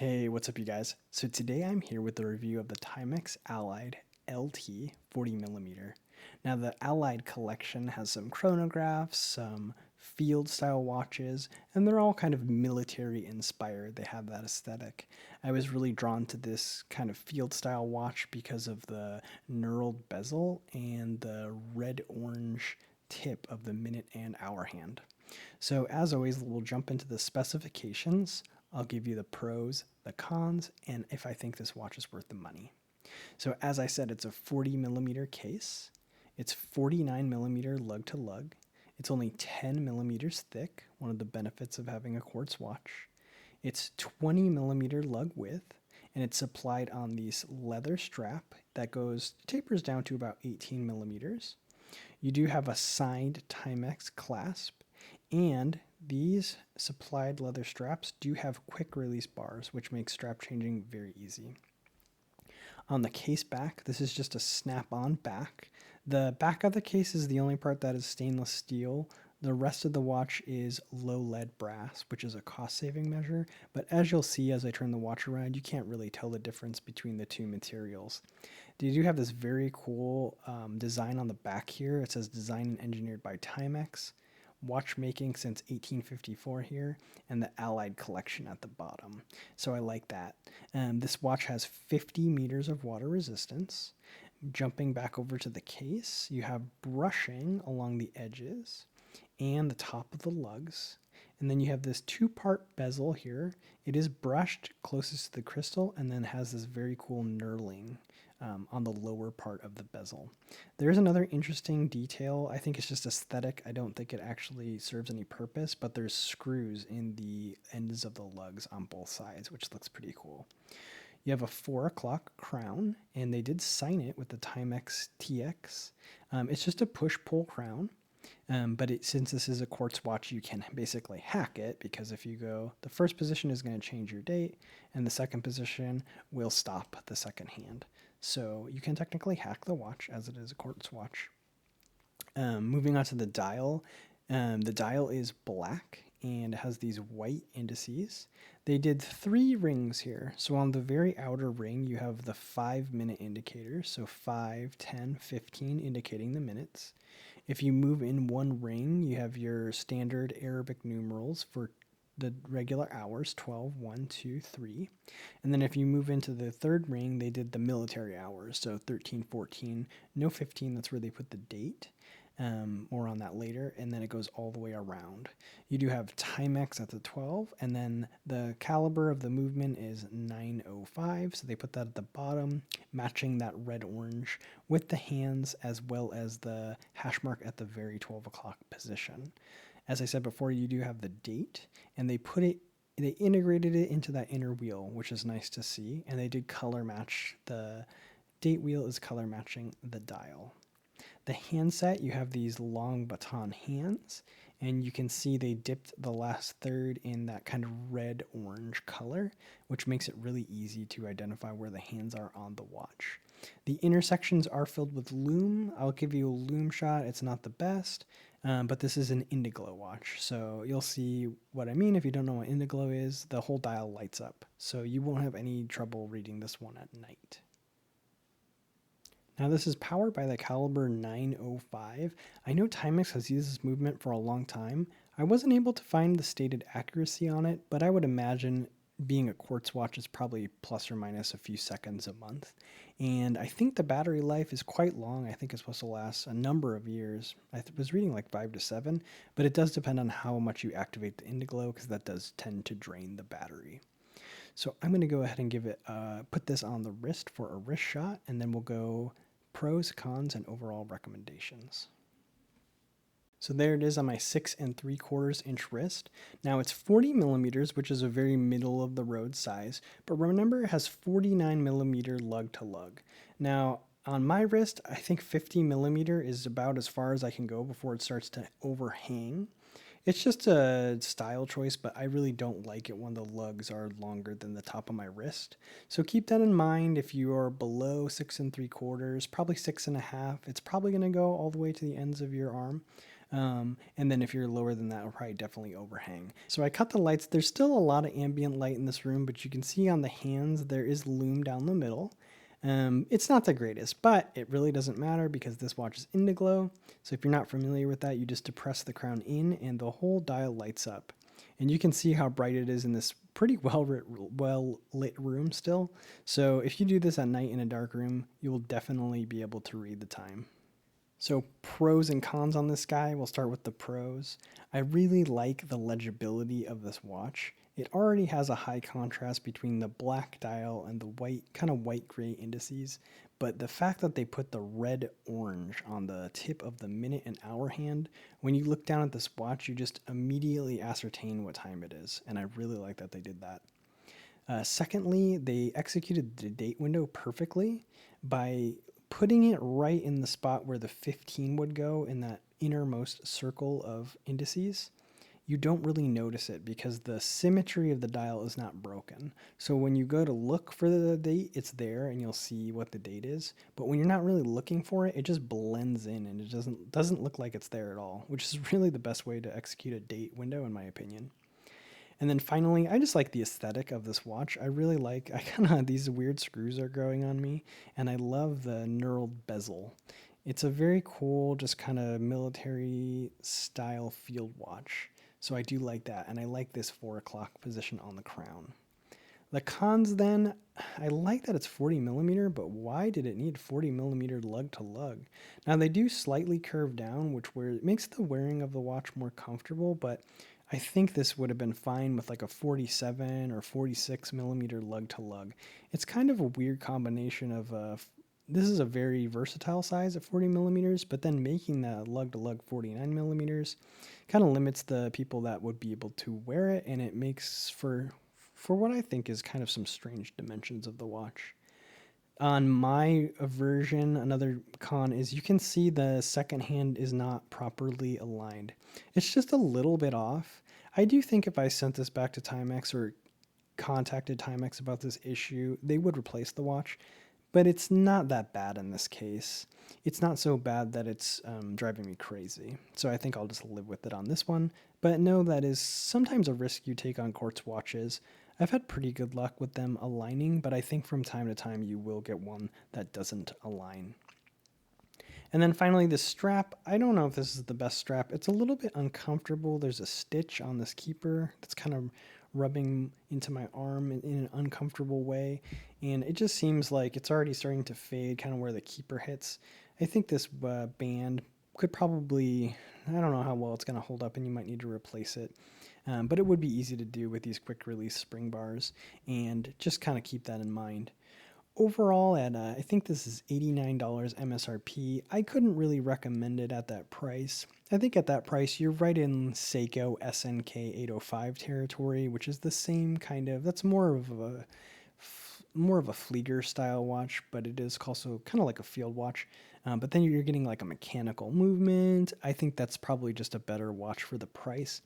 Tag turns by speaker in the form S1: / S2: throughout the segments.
S1: Hey, what's up you guys? So today I'm here with a review of the Timex Allied LT 40mm. Now the Allied collection has some chronographs, some field style watches, and they're all kind of military inspired. They have that aesthetic. I was really drawn to this kind of field style watch because of the knurled bezel and the red-orange tip of the minute and hour hand. So as always, we'll jump into the specifications. I'll give you the pros, the cons, and if I think this watch is worth the money. So as I said, it's a 40mm case. It's 49mm lug to lug. It's only 10mm thick, one of the benefits of having a quartz watch. It's 20mm lug width, and it's supplied on this leather strap that tapers down to about 18mm. You do have a signed Timex clasp, and these supplied leather straps do have quick release bars, which makes strap changing very easy. On the case back, this is just a snap-on back. The back of the case is the only part that is stainless steel. The rest of the watch is low lead brass, which is a cost-saving measure, but as you'll see as I turn the watch around, you can't really tell the difference between the two materials. They do have this very cool design on the back here. It says designed and engineered by Timex. Watchmaking since 1854 here, and the Allied collection at the bottom. So I like that. This watch has 50 meters of water resistance. Jumping back over to the case, you have brushing along the edges and the top of the lugs. And then you have this two-part bezel here. It is brushed closest to the crystal and then has this very cool knurling on the lower part of the bezel. There's another interesting detail. I think it's just aesthetic. I don't think it actually serves any purpose, but there's screws in the ends of the lugs on both sides, which looks pretty cool. You have a 4 o'clock crown, and they did sign it with the Timex TX. It's just a push-pull crown. But since this is a quartz watch, you can basically hack it, because if you go, the first position is going to change your date, and the second position will stop the second hand. So you can technically hack the watch as it is a quartz watch. Moving on to the dial is black and has these white indices. They did 3 rings here. So on the very outer ring, you have the 5-minute indicator. So 5, 10, 15 indicating the minutes. If you move in one ring, you have your standard Arabic numerals for the regular hours, 12, 1, 2, 3. And then if you move into the third ring, they did the military hours, so 13, 14, no 15, that's where they put the date. More on that later, and then it goes all the way around. You do have Timex at the 12, and then the caliber of the movement is 905, so they put that at the bottom, matching that red-orange with the hands as well as the hash mark at the very 12 o'clock position. As I said before, you do have the date, and they integrated it into that inner wheel, which is nice to see, and they did color match. The date wheel is color matching the dial. The handset, you have these long baton hands, and you can see they dipped the last third in that kind of red-orange color, which makes it really easy to identify where the hands are on the watch. The intersections are filled with lume. I'll give you a lume shot. It's not the best, but this is an Indiglo watch, so you'll see what I mean. If you don't know what Indiglo is, the whole dial lights up, so you won't have any trouble reading this one at night. Now this is powered by the caliber 905. I know Timex has used this movement for a long time. I wasn't able to find the stated accuracy on it, but I would imagine being a quartz watch is probably plus or minus a few seconds a month. And I think the battery life is quite long. I think it's supposed to last a number of years. I was reading like 5 to 7, but it does depend on how much you activate the Indiglo, because that does tend to drain the battery. So I'm going to go ahead and put this on the wrist for a wrist shot, and then we'll go pros, cons, and overall recommendations. So there it is on my 6 3/4 inch wrist. Now it's 40mm, which is a very middle of the road size, but remember it has 49mm lug to lug. Now on my wrist, I think 50mm is about as far as I can go before it starts to overhang. It's just a style choice, but I really don't like it when the lugs are longer than the top of my wrist. So keep that in mind. If you are below 6 3/4, probably 6.5, it's probably going to go all the way to the ends of your arm. And then if you're lower than that, it'll probably definitely overhang. So I cut the lights. There's still a lot of ambient light in this room, but you can see on the hands there is lume down the middle. It's not the greatest, but it really doesn't matter because this watch is Indiglo. So if you're not familiar with that, you just depress the crown in and the whole dial lights up. And you can see how bright it is in this pretty well lit room still. So if you do this at night in a dark room, you will definitely be able to read the time. So pros and cons on this guy, we'll start with the pros. I really like the legibility of this watch. It already has a high contrast between the black dial and the white, kind of white gray indices, but the fact that they put the red orange on the tip of the minute and hour hand, when you look down at this watch, you just immediately ascertain what time it is, and I really like that they did that. Secondly, they executed the date window perfectly by putting it right in the spot where the 15 would go in that innermost circle of indices. You don't really notice it because the symmetry of the dial is not broken. So when you go to look for the date, it's there and you'll see what the date is. But when you're not really looking for it, it just blends in and it doesn't look like it's there at all, which is really the best way to execute a date window in my opinion. And then finally, I just like the aesthetic of this watch. I really like, I kind of, these weird screws are growing on me, and I love the knurled bezel. It's a very cool, just kind of military style field watch. So I do like that, and I like this 4 o'clock position on the crown. The cons then, I like that it's 40 millimeter, but why did it need 40 millimeter lug to lug? Now they do slightly curve down, which makes the wearing of the watch more comfortable, but I think this would have been fine with like a 47 or 46 millimeter lug to lug. It's kind of a weird combination of this is a very versatile size at 40 millimeters, but then making the lug to lug 49 millimeters kind of limits the people that would be able to wear it, and it makes for what I think is kind of some strange dimensions of the watch. On my version, another con is you can see the second hand is not properly aligned. It's just a little bit off. I do think if I sent this back to Timex or contacted Timex about this issue, they would replace the watch, but it's not that bad in this case. It's not so bad that it's driving me crazy. So I think I'll just live with it on this one, but no, that is sometimes a risk you take on quartz watches. I've had pretty good luck with them aligning, but I think from time to time you will get one that doesn't align. And then finally the strap, I don't know if this is the best strap. It's a little bit uncomfortable. There's a stitch on this keeper that's kind of rubbing into my arm in an uncomfortable way. And it just seems like it's already starting to fade kind of where the keeper hits. I think this band could probably, I don't know how well it's going to hold up and you might need to replace it. But it would be easy to do with these quick release spring bars, and just kind of keep that in mind. Overall, at I think this is $89 MSRP. I couldn't really recommend it at that price. I think at that price, you're right in Seiko SNK 805 territory, which is the same kind of, that's more of a Flieger style watch, but it is also kind of like a field watch. But then you're getting like a mechanical movement. I think that's probably just a better watch for the price.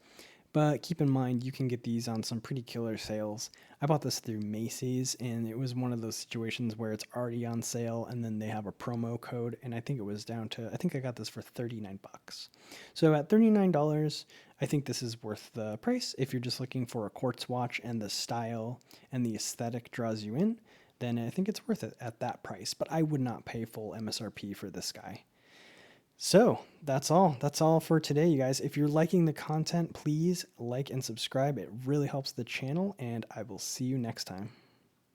S1: But keep in mind, you can get these on some pretty killer sales. I bought this through Macy's, and it was one of those situations where it's already on sale, and then they have a promo code, and I think it was down to, I think I got this for 39 bucks. So at $39, I think this is worth the price. If you're just looking for a quartz watch and the style and the aesthetic draws you in, then I think it's worth it at that price. But I would not pay full MSRP for this guy. So that's all. That's all for today, you guys. If you're liking the content, please like and subscribe. It really helps the channel, and I will see you next time.